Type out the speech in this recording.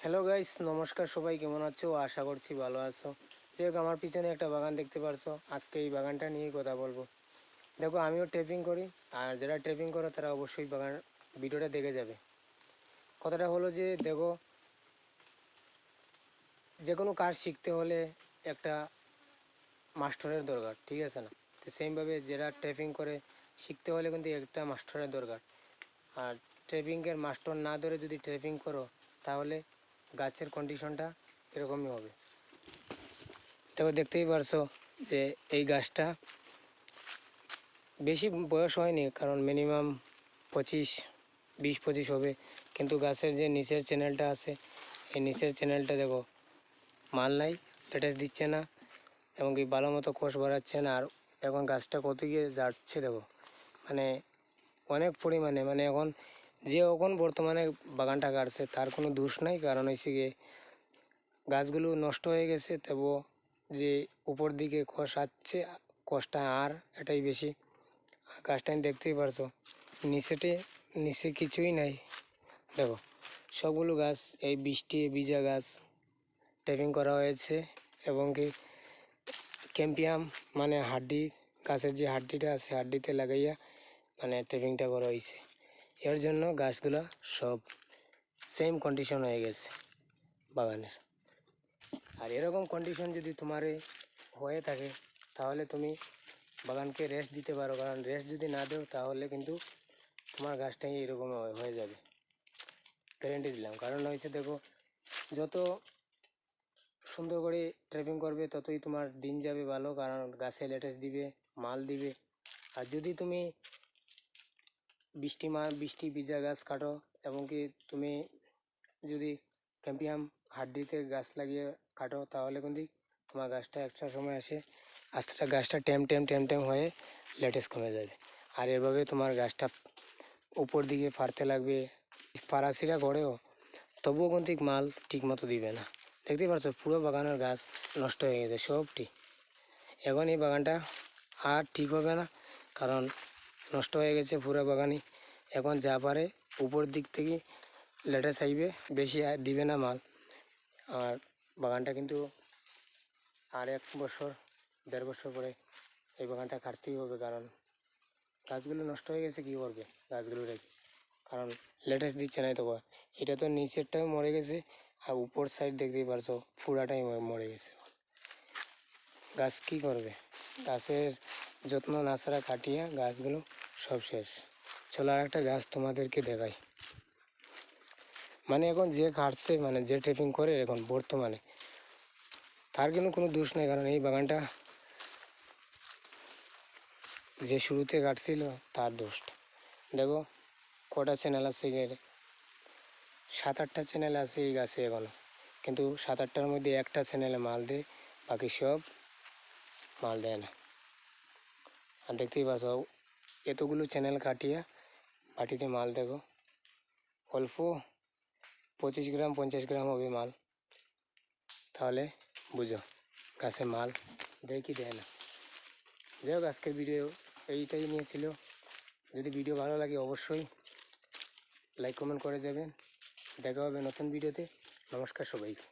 Hello guys, নমস্কার। সবাই কেমন আছো? আশা করছি ভালো আছো। যাই হোক, আমার পিছনে একটা বাগান দেখতে পারছো। আজকে এই বাগানটা নিয়েই কথা বলবো। দেখো, আমিও ট্রেপিং করি, আর যারা ট্রেপিং করে তারা অবশ্যই বাগান ভিডিওটা দেখে যাবে। কথাটা হলো যে দেখো, যে কোনো কাজ শিখতে হলে একটা মাস্টারের দরকার, ঠিক আছে না? তো সেমভাবে যারা ট্রেপিং করে শিখতে হলে কিন্তু একটা মাস্টারের দরকার। আর ট্রেপিংয়ের মাস্টার না ধরে যদি ট্রেপিং করো তাহলে গাছের কন্ডিশনটা এরকমই হবে। তবে দেখতেই পারছো যে এই গাছটা বেশি বয়স হয়নি, কারণ মিনিমাম 20-25 হবে, কিন্তু গাছের যে নিচের চ্যানেলটা আছে, এই নিচের চ্যানেলটা দেখো, মাল নাই, লেটেস দিচ্ছে না, এবং কি ভালো মতো কোষ বাড়াচ্ছে না। আর এখন গাছটা কত গিয়ে যাচ্ছে দেখো, মানে অনেক পরিমাণে, মানে এখন বর্তমানে বাগানটা কাটছে তার কোনো দোষ নাই, কারণ হচ্ছে গিয়ে গাছগুলো নষ্ট হয়ে গেছে। তবু যে উপর দিকে কোষ আসছে, কোষটা আর এটাই বেশি। গাছটা দেখতেই পারছো, নিচে কিছুই নাই। দেখো, সবগুলো গাছ এই বৃষ্টি ভিজা গাছ টেপিং করা হয়েছে, এবং কি ক্যাম্পিয়াম মানে হাড্ডি, গাছের যে হাড্ডিটা আছে হাড্ডিতে লাগাইয়া মানে টেপিংটা করা হয়েছে। এর জন্য গাছগুলো সব সেম কন্ডিশন হয়ে গেছে বাগানের। আর এরকম কন্ডিশন যদি তোমার হয়ে থাকে তাহলে তুমি বাগানকে রেস্ট দিতে পারো, কারণ রেস্ট যদি না দেও তাহলে কিন্তু তোমার গাছটাই এরকম হয়ে যাবে, গ্যারেন্টি দিলাম। কারণ হয়েছে দেখো, যত সুন্দর করে ট্রেপিং করবে ততই তোমার দিন যাবে ভালো, কারণ গাছে লেটেস দিবে, মাল দিবে। আর যদি তুমি বৃষ্টি ভিজা গাছ কাটো, এবং কি তুমি যদি ক্যাম্পিয়াম হাড্ডিতে গাছ লাগিয়ে কাটো, তাহলে কিন্তু তোমার গাছটা একটা সময় আসে আস্তে গাছটা টেম হয়ে লেটেস কমে যাবে। আর এভাবে তোমার গাছটা উপর দিকে ফাড়তে লাগবে। ফারাসিরা গড়েও তবুও কিন্তু মাল ঠিক মতো দিবে না। দেখতে পাচ্ছ পুরো বাগানের গাছ নষ্ট হয়ে গেছে সবটি। এখন এই বাগানটা আর ঠিক হবে না, কারণ নষ্ট হয়ে গেছে পুরো বাগানই। এখন যা পারে উপর দিক থেকে লেটেস আইবে, বেশি আর দিবে না মাল। আর বাগানটা কিন্তু আর 1-1.5 বছর পরে এই বাগানটা কাটতেই হবে, কারণ গাছগুলো নষ্ট হয়ে গেছে। কী করবে গাছগুলো রেখে, কারণ লেটেস্ট দিচ্ছে না। তো এটা তো নিচেরটাও মরে গেছে, আর উপর সাইড দেখতেই পারছো পুরাটাই মরে গেছে। গাছ কী করবে? গাছের যত্ন না ছাড়া কাটিয়ে গাছগুলো সব শেষ। চলো আর একটা গাছ তোমাদেরকে দেখাই। মানে এখন যে কাটছে, মানে যে ট্রেপিং করে এখন বর্তমানে, তার কিন্তু কোনো দোষ নেই, কারণ এই বাগানটা যে শুরুতে কাটছিল তার দোষটা। দেখো কটা চ্যানেল আছে, 7-8টা চ্যানেল আছে এই গাছে এখনও, কিন্তু 7-8টার মধ্যে একটা চ্যানেলে মাল দেয়, বাকি সব মাল দেয় না। আর দেখতেই পাচ্ছ এতগুলো চ্যানেল কাটিয়ে বাটিতে মাল দেখো, অল্প 25 গ্রাম 50 গ্রাম হবে মাল। তাহলে বুঝো গাছে মাল দেয় কি দেয় না। যাই হোক, আজকের ভিডিও এইটাই নিয়েছিল। যদি ভিডিও ভালো লাগে অবশ্যই লাইক কমেন্ট করে যাবেন। দেখা হবে নতুন ভিডিওতে। নমস্কার সবাইকে।